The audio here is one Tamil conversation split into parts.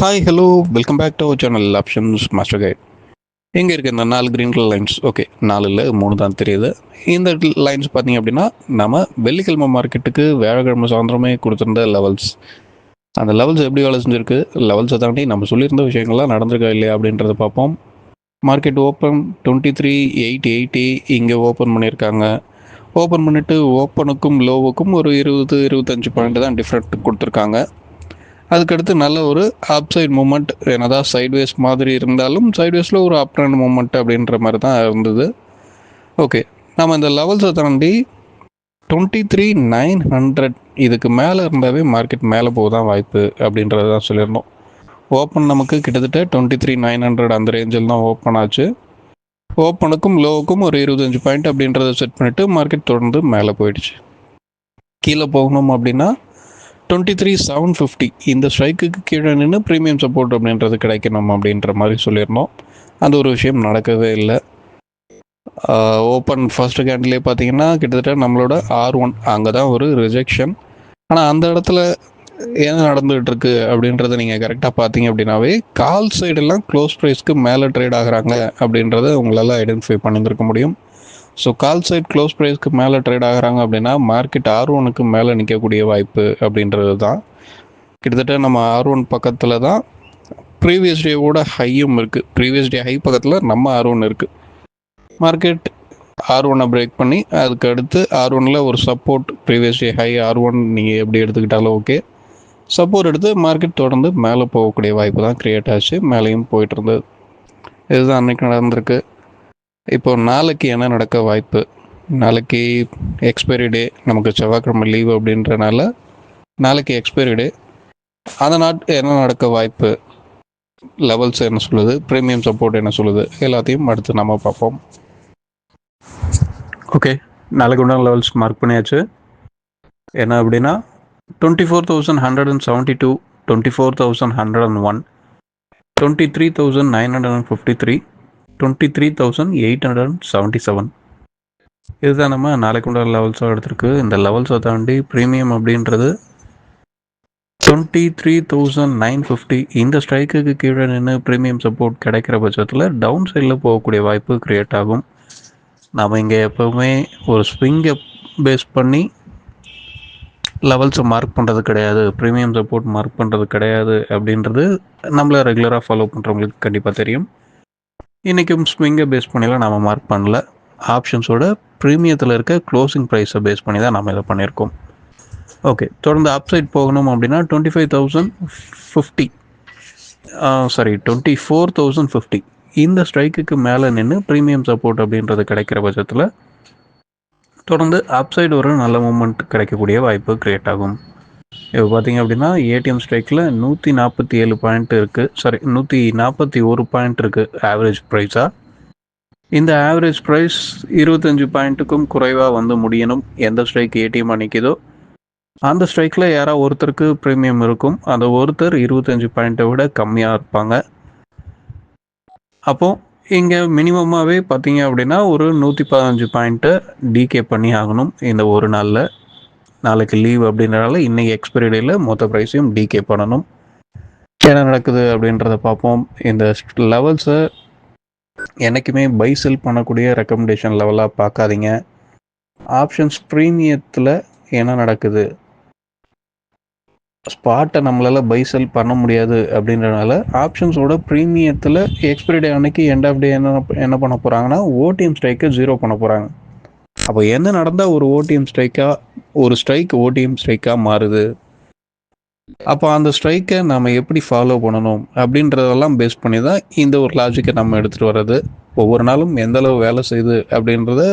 Hi hello welcome back to our channel options master guide. எங்கே இருக்குது இந்த 4 க்ரீன் கலர் லைன்ஸ்? ஓகே, 4 இல்லை 3 தான் தெரியுது. இந்த லைன்ஸ் பார்த்தீங்க அப்படின்னா நம்ம வெள்ளிக்கிழமை மார்க்கெட்டுக்கு வியாழக்கிழமை சாயந்தரமே கொடுத்துருந்த லெவல்ஸ். அந்த லெவல்ஸ் எப்படி வேலை செஞ்சுருக்கு, லெவல்ஸை தாண்டி நம்ம சொல்லியிருந்த விஷயங்கள்லாம் நடந்திருக்கா இல்லையா அப்படின்றத பார்ப்போம். மார்க்கெட் ஓப்பன் 23,880 இங்கே ஓப்பன் பண்ணியிருக்காங்க. ஓப்பன் பண்ணிவிட்டு ஓப்பனுக்கும் லோவுக்கும் ஒரு 20-25 பாயிண்ட் தான் டிஃப்ரெண்ட் கொடுத்துருக்காங்க. அதுக்கடுத்து நல்ல ஒரு அப்சைட் மூமெண்ட், என்னதான் சைட்வேஸ் மாதிரி இருந்தாலும் சைட்வேஸில் ஒரு அப் ட்ரெண்ட் மூமெண்ட் அப்படின்ற மாதிரி தான் இருந்தது. ஓகே, நம்ம இந்த லெவல்ஸை தாண்டி 23,900 இதுக்கு மேலே இருந்தாவே மார்க்கெட் மேலே போக தான் வாய்ப்பு அப்படின்றது தான் சொல்லியிருந்தோம். ஓப்பன் நமக்கு கிட்டத்தட்ட 23,900 அந்த ரேஞ்சில் தான் ஓப்பன் ஆச்சு. ஓப்பனுக்கும் லோவுக்கும் ஒரு 25 பாயிண்ட் அப்படின்றத செட் பண்ணிவிட்டு மார்க்கெட் தொடர்ந்து மேலே போயிடுச்சு. கீழே போகணும் அப்படின்னா 23,750 இந்த ஸ்ட்ரைக்குக்கு கீழே நின்று ப்ரீமியம் சப்போர்ட் அப்படின்றது கிடைக்கணும் அப்படின்ற மாதிரி சொல்லியிருந்தோம். அந்த ஒரு விஷயம் நடக்கவே இல்லை. ஓப்பன் ஃபர்ஸ்ட் கேண்டிலே பார்த்தீங்கன்னா கிட்டத்தட்ட நம்மளோட R1 அங்கே தான் ஒரு ரிஜெக்ஷன். ஆனால் அந்த இடத்துல என்ன நடந்துகிட்டு இருக்கு அப்படின்றத நீங்கள் கரெக்டாக பார்த்தீங்க அப்படின்னாவே கால் சைடெல்லாம் க்ளோஸ் ப்ரைஸ்க்கு மேலே ட்ரேட் ஆகுறாங்க அப்படின்றத உங்களால் ஐடென்டிஃபை பண்ணியிருக்க முடியும். ஸோ கால் சைட் க்ளோஸ் ப்ரைஸ்க்கு மேலே ட்ரேட் ஆகிறாங்க அப்படின்னா மார்க்கெட் R1க்கு மேலே நிற்கக்கூடிய வாய்ப்பு அப்படின்றது தான். கிட்டத்தட்ட நம்ம R1 பக்கத்தில் தான் ப்ரீவியஸ் டேவோட ஹையும் இருக்குது. ப்ரீவியஸ் டே ஹை பக்கத்தில் நம்ம R1 இருக்குது. மார்க்கெட் R1 பிரேக் பண்ணி அதுக்கு அடுத்து R1ல் ஒரு support, previous day high R1 நீங்கள் எப்படி எடுத்துக்கிட்டாலும் ஓகே, சப்போர்ட் எடுத்து மார்க்கெட் தொடர்ந்து மேலே போகக்கூடிய வாய்ப்பு தான் க்ரியேட் ஆச்சு. மேலேயும் போயிட்டு இருந்தது. இதுதான் அன்றைக்கி நடந்திருக்கு. இப்போ நாளைக்கு என்ன நடக்க வாய்ப்பு? நாளைக்கு எக்ஸ்பைரி டே, நமக்கு செவ்வாய்க்கிழமை லீவு அப்படின்றனால நாளைக்கு எக்ஸ்பைரி டே. அந்த என்ன நடக்க வாய்ப்பு, லெவல்ஸ் என்ன சொல்லுது, ப்ரீமியம் சப்போர்ட் என்ன சொல்லுது, எல்லாத்தையும் அடுத்து நம்ம பார்ப்போம். ஓகே, நாளைக்கு உண்டான லெவல்ஸ் மார்க் பண்ணியாச்சு. என்ன அப்படின்னா 24,172, 24,101, 23,953, 23,877 இதுதான் நம்ம நாளைக்கு உண்டான லெவல்ஸாக எடுத்திருக்கு. இந்த லெவல்ஸை தாண்டி ப்ரீமியம் அப்படின்றது 23,950 இந்த ஸ்ட்ரைக்குக்கு கீழே நின்று ப்ரீமியம் சப்போர்ட் கிடைக்கிற பட்சத்தில் டவுன் சைடில் போகக்கூடிய வாய்ப்பு க்ரியேட் ஆகும். நாம் இங்கே எப்போவுமே ஒரு ஸ்விங்கை பேஸ் பண்ணி லெவல்ஸை மார்க் பண்ணுறது கிடையாது, ப்ரீமியம் சப்போர்ட் மார்க் பண்ணுறது கிடையாது அப்படின்றது நம்மளை ரெகுலராக ஃபாலோ பண்ணுறவங்களுக்கு கண்டிப்பாக தெரியும். இன்றைக்கும் ஸ்விங்கை பேஸ் பண்ணிலாம் நம்ம மார்க் பண்ணல. ஆப்ஷன்ஸோட ப்ரீமியத்தில் இருக்க க்ளோசிங் ப்ரைஸை பேஸ் பண்ணி தான் நம்ம இதை பண்ணியிருக்கோம். ஓகே, தொடர்ந்து அப்சைட் போகணும் அப்படின்னா 24,050 இந்த ஸ்ட்ரைக்குக்கு மேலே நின்று ப்ரீமியம் சப்போர்ட் அப்படின்றது கிடைக்கிற பட்சத்தில் தொடர்ந்து அப்சைடு ஒரு நல்ல மூமெண்ட் கிடைக்கக்கூடிய வாய்ப்பு க்ரியேட் ஆகும். இப்போ பார்த்தீங்க அப்படின்னா ஏடிஎம் ஸ்ட்ரைக்கில் 147 பாயிண்ட் இருக்குது, 141 பாயிண்ட் இருக்குது ஆவரேஜ் ப்ரைஸாக. இந்த ஆவரேஜ் ப்ரைஸ் 25 பாயிண்ட்டுக்கும் குறைவாக வந்து முடியணும். எந்த ஸ்ட்ரைக் ஏடிஎம் நிற்கிதோ அந்த ஸ்ட்ரைக்கில் யாராவது ஒருத்தருக்கு ப்ரீமியம் இருக்கும், அந்த ஒருத்தர் 25 பாயிண்ட்டை விட கம்மியாக இருப்பாங்க. அப்போது இங்கே மினிமமாகவே பார்த்தீங்க அப்படின்னா ஒரு 115 பாயிண்ட்டை டிகே பண்ணி ஆகணும் இந்த ஒரு நாளில். நாளைக்கு லீவ் அப்படின்றனால இன்றைக்கி எக்ஸ்பைரி டேயில் மொத்த ப்ரைஸையும் டிகே பண்ணணும். என்ன நடக்குது அப்படின்றத பார்ப்போம். இந்த லெவல்ஸை என்றைக்குமே பை செல் பண்ணக்கூடிய ரெக்கமெண்டேஷன் லெவலாக பார்க்காதீங்க. ஆப்ஷன்ஸ் ப்ரீமியத்தில் என்ன நடக்குது, ஸ்பாட்டை நம்மளால் பை செல் பண்ண முடியாது அப்படின்றனால ஆப்ஷன்ஸோட ப்ரீமியத்தில் எக்ஸ்பைரி டே அன்னைக்கு எண்ட் ஆஃப் டே என்ன பண்ண போகிறாங்கன்னா ஓடிஎம் ஸ்ட்ரைக்கை 0 பண்ண போகிறாங்க. அப்போ என்ன நடந்தால் ஒரு ஸ்ட்ரைக் ஓடிஎம் ஸ்ட்ரைக்காக மாறுது, அப்போ அந்த ஸ்ட்ரைக்கை நம்ம எப்படி ஃபாலோ பண்ணணும் அப்படின்றதெல்லாம் பேஸ் பண்ணி தான் இந்த ஒரு லாஜிக்கை நம்ம எடுத்துகிட்டு வர்றது. ஒவ்வொரு நாளும் எந்தளவு வேலை செய்யுது அப்படின்றத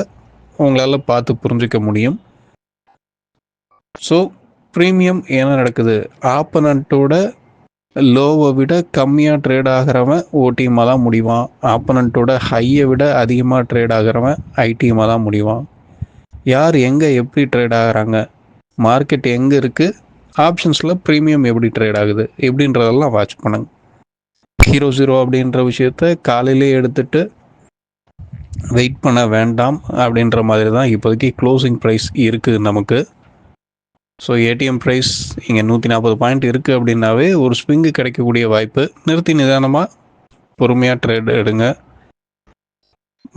உங்களால் பார்த்து புரிஞ்சிக்க முடியும். ஸோ ப்ரீமியம் என்ன நடக்குது, ஆப்பனண்ட்டோட லோவை விட கம்மியாக ட்ரேட் ஆகிறவன் ஓடிஎம்மாக தான் முடிவான், ஆப்பனண்ட்டோட ஹையை விட அதிகமாக ட்ரேட் ஆகிறவன் ஐடிஎம்மாக தான் முடிவான். யார் எங்கே எப்படி ட்ரேட் ஆகிறாங்க, மார்க்கெட் எங்கே இருக்குது, ஆப்ஷன்ஸில் ப்ரீமியம் எப்படி ட்ரேட் ஆகுது எப்படின்றதெல்லாம் வாட்ச் பண்ணுங்க. 0 அப்படின்ற விஷயத்த காலையிலே எடுத்துகிட்டு வெயிட் பண்ண வேண்டாம் அப்படின்ற மாதிரி தான் இப்போதைக்கு க்ளோசிங் ப்ரைஸ் இருக்குது நமக்கு. ஸோ ஏடிஎம் ப்ரைஸ் இங்கே 140 பாயிண்ட் இருக்குது அப்படின்னாவே ஒரு ஸ்விங்கு கிடைக்கக்கூடிய வாய்ப்பு. நிறுத்தி நிதானமாக பொறுமையாக ட்ரேட் எடுங்க.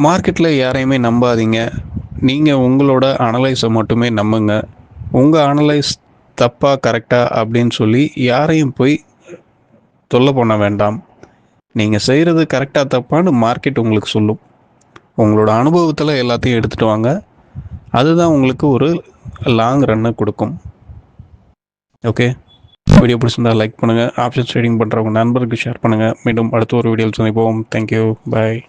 மார்க்கெட்டில் யாரையுமே நம்பாதீங்க. நீங்கள் உங்களோட அனலைஸை மட்டுமே நம்புங்க. உங்கள் அனலைஸ் தப்பா கரெக்டா அப்படின்னு சொல்லி யாரையும் போய் தொல்லை பண்ண வேண்டாம். நீங்கள் செய்கிறது கரெக்டாக தப்பான்னு மார்க்கெட் உங்களுக்கு சொல்லும். உங்களோட அனுபவத்தில் எல்லாத்தையும் எடுத்துகிட்டு வாங்க. அதுதான் உங்களுக்கு ஒரு லாங் ரன்னை கொடுக்கும். ஓகே, வீடியோ பிடிச்சிருந்தா லைக் பண்ணுங்கள். ஆப்ஷன்ஸ் ட்ரேடிங் பண்ணுறவங்க நண்பருக்கு ஷேர் பண்ணுங்கள். மீண்டும் அடுத்த ஒரு வீடியோவில் சந்திப்போம். தேங்க்யூ, பாய்.